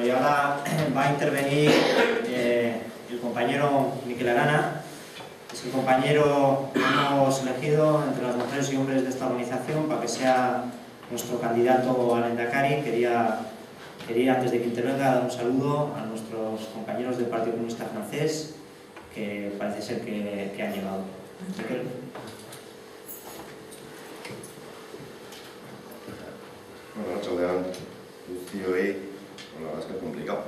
Bueno, y ahora va a intervenir el compañero Miquel Arana. Es el compañero que hemos elegido entre las mujeres y hombres de esta organización para que sea nuestro candidato al Endacari. Quería, antes de que intervenga, dar un saludo a nuestros compañeros del Partido Comunista Francés, que parece ser que han llegado. Miquel. Bueno, arratsaldean guztioi, la verdad es que es complicado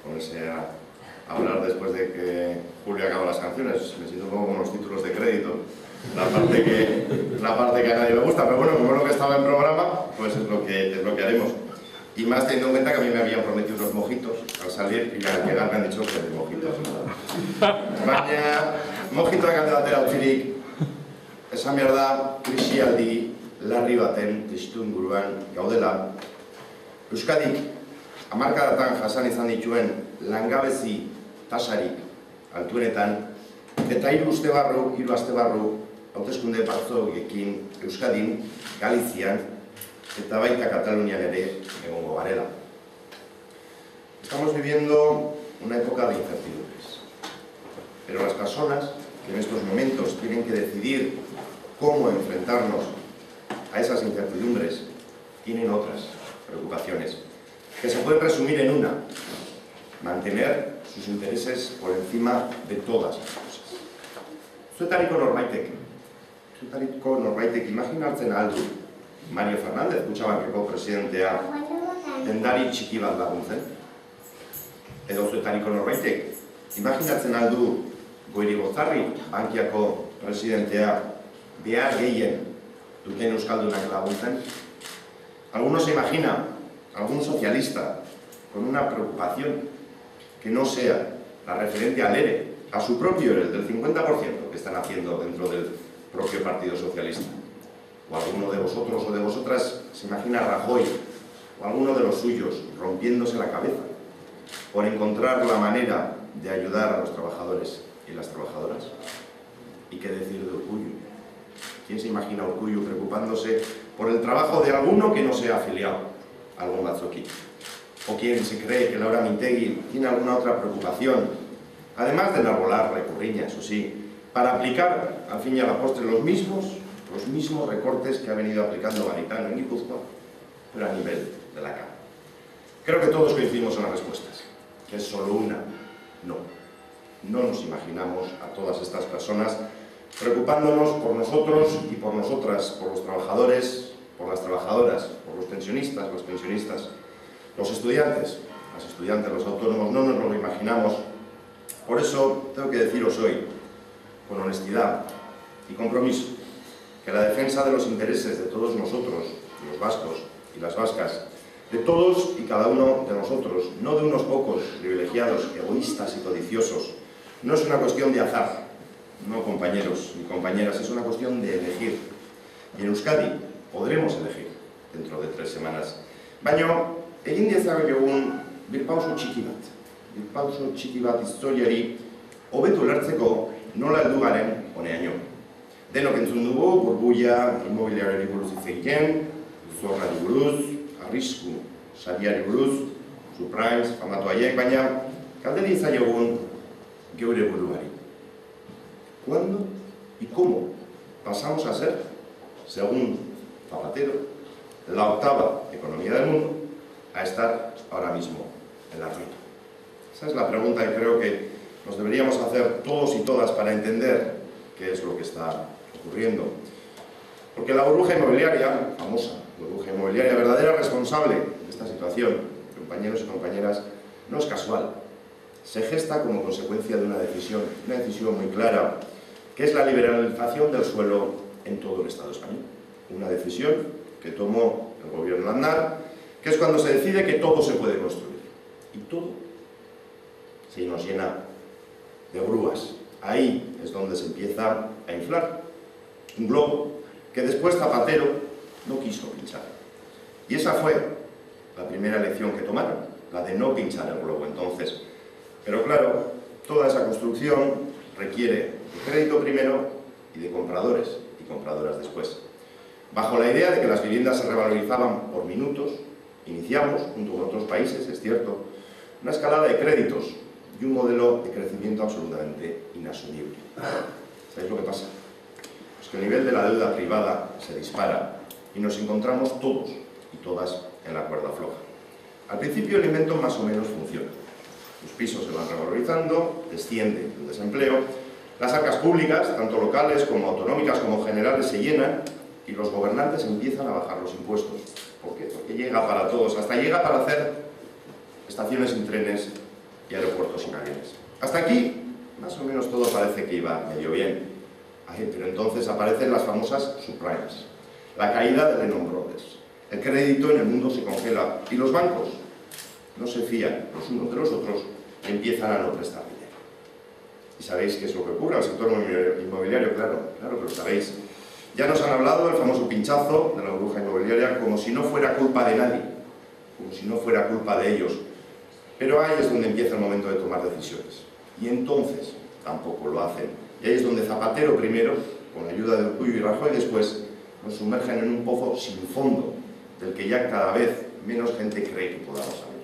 ponerse a hablar después de que Julio acaba las canciones. Me siento un poco como los títulos de crédito, la parte que a nadie le gusta, pero bueno, como es lo que estaba en programa, pues es lo que haremos. Y más teniendo en cuenta que a mí me habían prometido unos mojitos al salir y al llegar me han dicho que de mojitos baina mojitoak alde batera utzirik, esan behar da krisialdi larri baten testuinguruan gaudela. Euskadik hamarkadatan jasan izan dituen langabezi tasarik altuenetan eta hiru aste barru hauteskunde batzuekin Euskadin, Galizian eta baita Katalunian ere egongo garela. Estamos viviendo una época de incertidumbres, pero las personas que en estos momentos tienen que decidir cómo enfrentarnos a esas incertidumbres tienen otras preocupaciones, que se pueden resumir en una: mantener sus intereses por encima de todas las cosas. Zuetariko norbaitek imaginatzen ahal du Mario Fernández, Kutxabankeko presidentea, dendari txiki bat laguntzen? Edo zuetariko norbaitek imaginatzen ahal du Goirigozarri, Bankiako presidentea, behar gehien duten euskaldunak laguntzen? ¿Alguno se imagina algún socialista con una preocupación que no sea la referente al ERE, a su propio ERE, del 50% que están haciendo dentro del propio Partido Socialista? ¿O alguno de vosotros o de vosotras se imagina a Rajoy o alguno de los suyos rompiéndose la cabeza por encontrar la manera de ayudar a los trabajadores y las trabajadoras? ¿Y qué decir de Urkullu? ¿Quién se imagina a Urkullu preocupándose por el trabajo de alguno que no sea afiliado a algún Batzoki? ¿O quién se cree que Laura Mintegi tiene alguna otra preocupación, además de enarbolar la icurriña, eso sí, para aplicar al fin y a la postre los mismos recortes que ha venido aplicando Garitano en Guipúzcoa, pero a nivel de la Cámara? Creo que todos coincidimos en las respuestas, que es solo una: no. No nos imaginamos a todas estas personas preocupándonos por nosotros y por nosotras, por los trabajadores, por las trabajadoras, por los pensionistas, los estudiantes, las estudiantes, los autónomos. No nos lo imaginamos. Por eso tengo que deciros hoy, con honestidad y compromiso, que la defensa de los intereses de todos nosotros, los vascos y las vascas, de todos y cada uno de nosotros, no de unos pocos privilegiados, egoístas y codiciosos, no es una cuestión de azar, no, compañeros ni compañeras, es una cuestión de elegir. Y en Euskadi podremos elegir dentro de 3 semanas. Baina, egin diezakegun birpauso txiki bat historiari hobeto ulertzeko nola heldu garen honaino. Denok entzun dugu burbuila inmobiliarioari buruz hitz egiten, zorrari buruz, arrisku sariari buruz, subprimes, famatu haiek, baina galderi zaiogun geure buruari: ¿cuándo y cómo pasamos a ser, según Zapatero, la 8ª economía del mundo, a estar ahora mismo en la ruina? Esa es la pregunta que creo que nos deberíamos hacer todos y todas para entender qué es lo que está ocurriendo. Porque la burbuja inmobiliaria, famosa burbuja inmobiliaria, verdadera responsable de esta situación, compañeros y compañeras, no es casual. Se gesta como consecuencia de una decisión muy clara, que es la liberalización del suelo en todo el Estado español. Una decisión que tomó el gobierno Aznar, que es cuando se decide que todo se puede construir. Y todo se nos llena de grúas. Ahí es donde se empieza a inflar un globo que después Zapatero no quiso pinchar. Y esa fue la primera elección que tomaron, la de no pinchar el globo entonces. Pero claro, toda esa construcción requiere de crédito primero y de compradores y compradoras después. Bajo la idea de que las viviendas se revalorizaban por minutos, iniciamos, junto con otros países, es cierto, una escalada de créditos y un modelo de crecimiento absolutamente inasumible. ¿Sabéis lo que pasa? Pues que el nivel de la deuda privada se dispara y nos encontramos todos y todas en la cuerda floja. Al principio el invento más o menos funciona. Los pisos se van revalorizando, desciende el desempleo, las arcas públicas, tanto locales como autonómicas como generales, se llenan y los gobernantes empiezan a bajar los impuestos. ¿Por qué? Porque llega para todos, hasta llega para hacer estaciones sin trenes y aeropuertos sin aviones. Hasta aquí, más o menos todo parece que iba medio bien. Pero entonces aparecen las famosas subprimes, la caída de Lehman Brothers. El crédito en el mundo se congela y los bancos no se fían los unos de los otros y empiezan a no prestar dinero. ¿Y sabéis qué es lo que ocurre al sector inmobiliario? Claro que lo sabéis. Ya nos han hablado del famoso pinchazo de la burbuja inmobiliaria como si no fuera culpa de nadie, como si no fuera culpa de ellos. Pero ahí es donde empieza el momento de tomar decisiones. Y entonces tampoco lo hacen. Y ahí es donde Zapatero primero, con la ayuda de Urkullu y Rajoy después, nos sumergen en un pozo sin fondo, del que ya cada vez menos gente cree que podamos salir.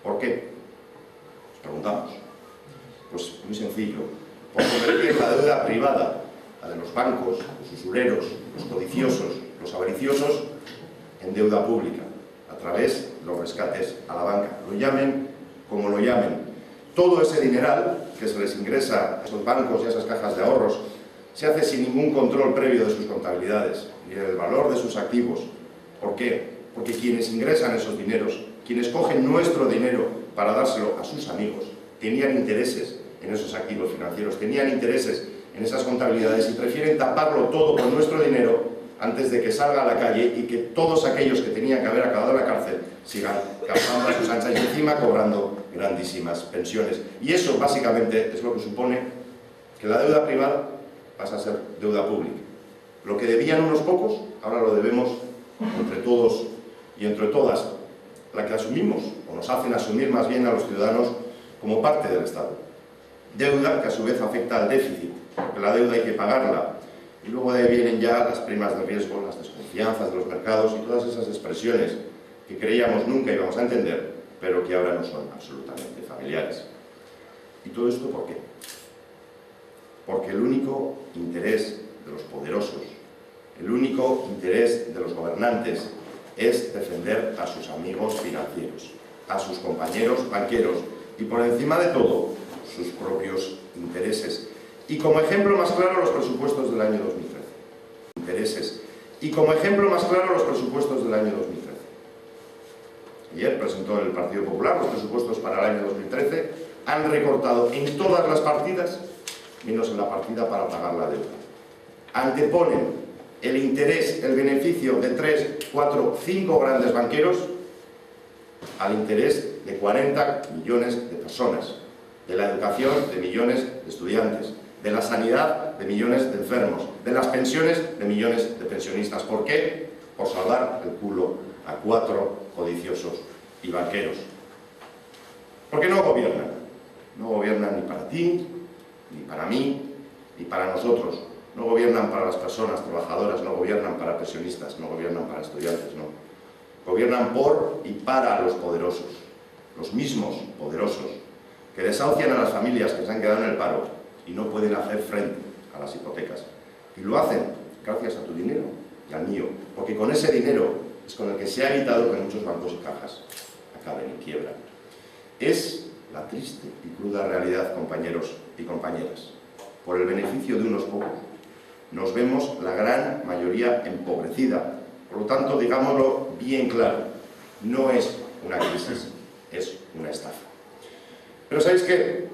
¿Por qué? Nos preguntamos. Pues muy sencillo. Por convertir la deuda privada, la de los bancos, los usureros, los codiciosos, los avariciosos, en deuda pública, a través de los rescates a la banca. Lo llamen como lo llamen. Todo ese dineral que se les ingresa a esos bancos y a esas cajas de ahorros se hace sin ningún control previo de sus contabilidades, ni del valor de sus activos. ¿Por qué? Porque quienes ingresan esos dineros, quienes cogen nuestro dinero para dárselo a sus amigos, tenían intereses en esos activos financieros, tenían intereses en esas contabilidades y prefieren taparlo todo con nuestro dinero antes de que salga a la calle y que todos aquellos que tenían que haber acabado en la cárcel sigan gastando a sus anchas y encima cobrando grandísimas pensiones. Y eso básicamente es lo que supone que la deuda privada pasa a ser deuda pública. Lo que debían unos pocos, ahora lo debemos entre todos y entre todas, la que asumimos, o nos hacen asumir más bien a los ciudadanos como parte del Estado. Deuda que a su vez afecta al déficit, porque la deuda hay que pagarla. Y luego de ahí vienen ya las primas de riesgo, las desconfianzas de los mercados y todas esas expresiones que creíamos nunca íbamos a entender, pero que ahora no son absolutamente familiares. ¿Y todo esto por qué? Porque el único interés de los poderosos, el único interés de los gobernantes es defender a sus amigos financieros, a sus compañeros banqueros y por encima de todo, sus propios intereses. Y como ejemplo más claro, los presupuestos del año 2013. Intereses. Y como ejemplo más claro, los presupuestos del año 2013. Ayer presentó el Partido Popular los presupuestos para el año 2013. Han recortado en todas las partidas, menos en la partida para pagar la deuda. Anteponen el interés, el beneficio de 3, 4, 5 grandes banqueros al interés de 40 millones de personas, de la educación de millones de estudiantes, de la sanidad de millones de enfermos, de las pensiones de millones de pensionistas. ¿Por qué? Por salvar el culo a 4 codiciosos y banqueros. ¿Por qué no gobiernan? No gobiernan ni para ti, ni para mí, ni para nosotros. No gobiernan para las personas trabajadoras, no gobiernan para pensionistas, no gobiernan para estudiantes, no. Gobiernan por y para los poderosos, los mismos poderosos, que desahucian a las familias que se han quedado en el paro y no pueden hacer frente a las hipotecas. Y lo hacen gracias a tu dinero y al mío, porque con ese dinero es con el que se ha evitado que muchos bancos y cajas acaben en quiebra. Es la triste y cruda realidad, compañeros y compañeras. Por el beneficio de unos pocos, nos vemos la gran mayoría empobrecida. Por lo tanto, digámoslo bien claro, no es una crisis, es una estafa. Pero ¿sabéis qué?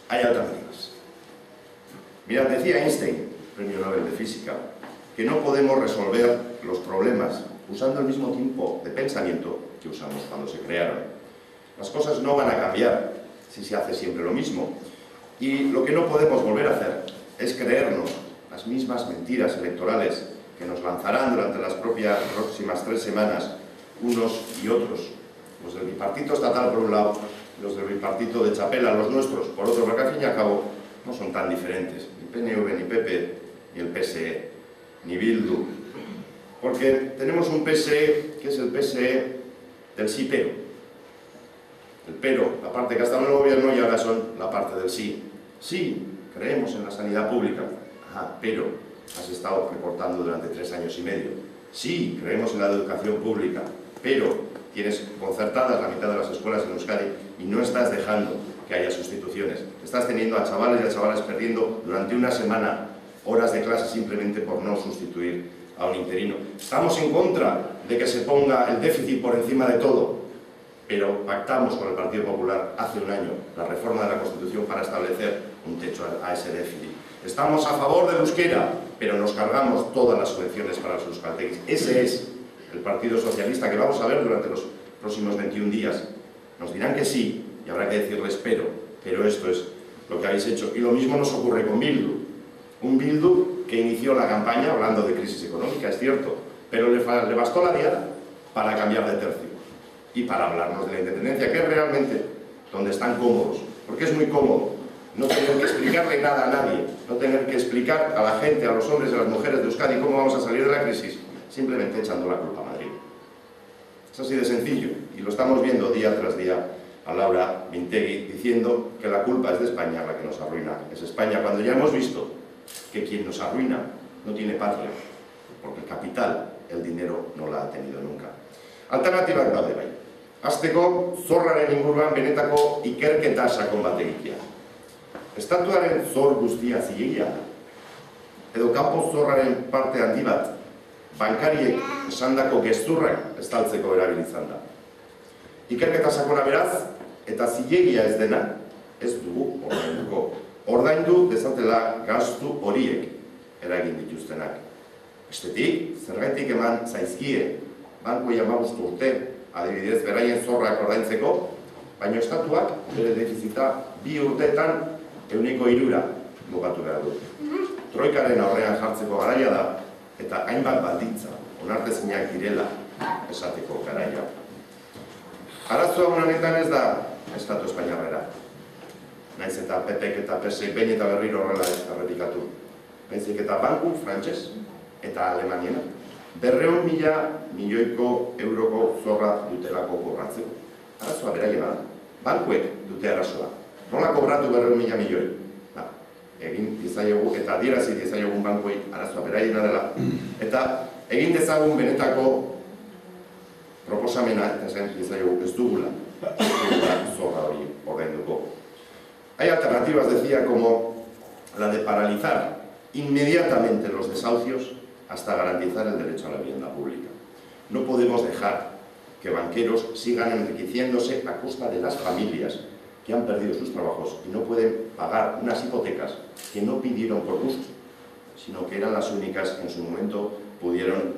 Hay alternativas. Mirad, decía Einstein, premio Nobel de Física, que no podemos resolver los problemas usando el mismo tipo de pensamiento que usamos cuando se crearon. Las cosas no van a cambiar si se hace siempre lo mismo. Y lo que no podemos volver a hacer es creernos las mismas mentiras electorales que nos lanzarán durante las próximas 3 semanas unos y otros. Los del bipartito estatal por un lado, los del bipartito de Chapela, los nuestros por otro, porque al fin y al cabo no son tan diferentes, ni PNV, ni PP, ni el PSE, ni Bildu. Porque tenemos un PSE que es el PSE del sí pero. El pero, la parte que ha estado en el gobierno, y ahora son la parte del sí. Sí, creemos en la sanidad pública. Ajá, pero has estado recortando durante 3 años y medio. Sí, creemos en la educación pública, pero tienes concertadas la mitad de las escuelas en Euskadi y no estás dejando que haya sustituciones. Estás teniendo a chavales y a chavales perdiendo durante una semana horas de clase simplemente por no sustituir a un interino. Estamos en contra de que se ponga el déficit por encima de todo, pero pactamos con el Partido Popular hace un año la reforma de la Constitución para establecer un techo a ese déficit. Estamos a favor del euskera, pero nos cargamos todas las subvenciones para los euskalteguis. Ese es el Partido Socialista que vamos a ver durante los próximos 21 días. Nos dirán que sí, y habrá que decirles pero esto es lo que habéis hecho. Y lo mismo nos ocurre con Bildu. Un Bildu que inició la campaña hablando de crisis económica, es cierto, pero le bastó la diada para cambiar de tercio y para hablarnos de la independencia, que es realmente donde están cómodos, porque es muy cómodo no tener que explicarle nada a nadie, no tener que explicar a la gente, a los hombres y a las mujeres de Euskadi cómo vamos a salir de la crisis, simplemente echando la culpa a Madrid. Es así de sencillo, y lo estamos viendo día tras día a Laura Mintegi diciendo que la culpa es de España la que nos arruina. Es España, cuando ya hemos visto que quien nos arruina no tiene patria, porque el capital, el dinero, no la ha tenido nunca. Alternatibak daude bai. Hasteko, zorraren inguruan benetako ikerketa sakon bat egitea. Estatuaren zor guztia zilegia da. Edo kanpo zorraren parte handi bat, bankariek esandako gezurrak estaltzeko erabilizan da. Ikerketa sakona beraz, eta zilegia ez dena, ez dugu ordainduko. Ordaindu dezatela gastu horiek eragin dituztenak. Bestetik, zergaitik eman zaizkie, bankuei 15 urte, adibidez beraien zorrak ordaintzeko, baina estatuak bere defizita 2 urteetan 3% mugatu behar du. Troikaren aurrean jartzeko garaia da, eta hainbat baldintza, onartezinak direla esateko garaia. Arazoa honetan ez da Estatu Espainiarrera. Naiz eta PPk eta PSek behin eta berriro horrela errepikatu. Baizik eta banku frantses eta alemaniena 200.000 milioiko euroko zorra dutelako kobratzeko. Arazoa beraiena da. Bankuek dute arazoa. Nola kobratu 200.000 milioi? Egin dizaiogu eta adierazi dizaiogun bankuei arazoa beraiena dela. Eta egin dezagun benetako proposamena, eta esan dizaiogu ez dugula zorra hori ordainduko. Hay alternativas, decía, como la de paralizar inmediatamente los desahucios hasta garantizar el derecho a la vivienda pública. No podemos dejar que banqueros sigan enriqueciéndose a costa de las familias que han perdido sus trabajos y no pueden pagar unas hipotecas que no pidieron por gusto, sino que eran las únicas que en su momento pudieron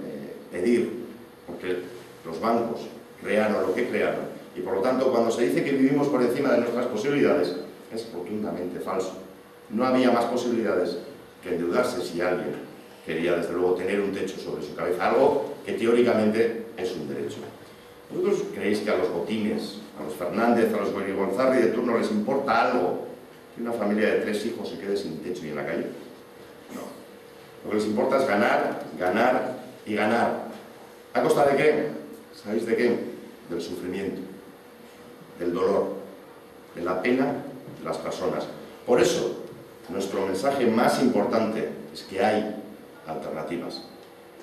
pedir, porque los bancos crearon lo que crearon. Y por lo tanto, cuando se dice que vivimos por encima de nuestras posibilidades, es rotundamente falso. No había más posibilidades que endeudarse si alguien quería, desde luego, tener un techo sobre su cabeza, algo que teóricamente es un derecho. ¿Vosotros creéis que a los Botines, a los Fernández, a los Goirigonzarri de turno les importa algo que una familia de 3 hijos se quede sin techo y en la calle? No. Lo que les importa es ganar, ganar y ganar. ¿A costa de qué? ¿Sabéis de qué? Del sufrimiento, del dolor, de la pena de las personas. Por eso, nuestro mensaje más importante es que hay alternativas,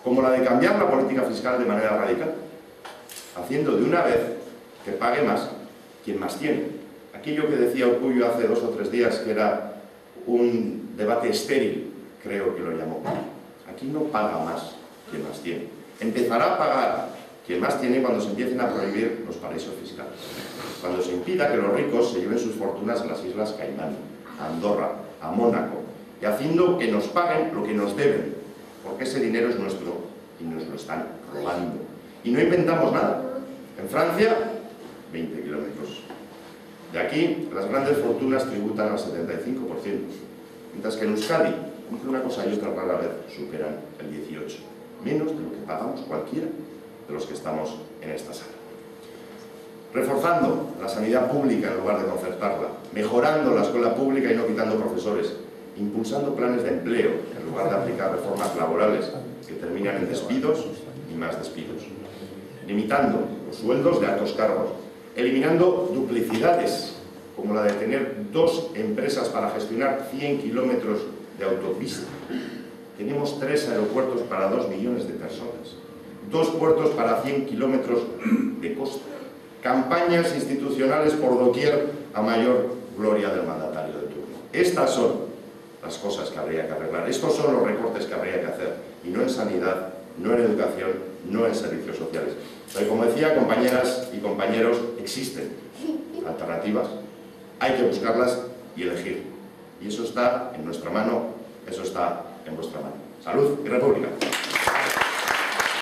como la de cambiar la política fiscal de manera radical, haciendo de una vez que pague más quien más tiene. Aquello que decía Urkullu hace 2 o 3 días, que era un debate estéril, creo que lo llamó. Aquí no paga más quien más tiene. Empezará a pagar quien más tiene cuando se empiecen a prohibir los paraísos fiscales. Cuando se impida que los ricos se lleven sus fortunas a las Islas Caimán, a Andorra, a Mónaco, y haciendo que nos paguen lo que nos deben, porque ese dinero es nuestro y nos lo están robando. Y no inventamos nada. En Francia, 20 kilómetros. De aquí, las grandes fortunas tributan al 75%, mientras que en Euskadi, entre una cosa y otra rara vez, superan el 18%, menos de lo que pagamos cualquiera de los que estamos en esta sala. Reforzando la sanidad pública en lugar de concertarla, mejorando la escuela pública y no quitando profesores, impulsando planes de empleo en lugar de aplicar reformas laborales que terminan en despidos y más despidos, limitando los sueldos de altos cargos, eliminando duplicidades, como la de tener 2 empresas para gestionar 100 kilómetros de autopista. Tenemos 3 aeropuertos para 2 millones de personas, 2 puertos para 100 kilómetros de costa, campañas institucionales por doquier a mayor gloria del mandatario de turno. Estas son las cosas que habría que arreglar, estos son los recortes que habría que hacer, y no en sanidad, no en educación, no en servicios sociales. Pero como decía, compañeras y compañeros, existen alternativas, hay que buscarlas y elegir. Y eso está en nuestra mano, eso está en vuestra mano. Salud y República.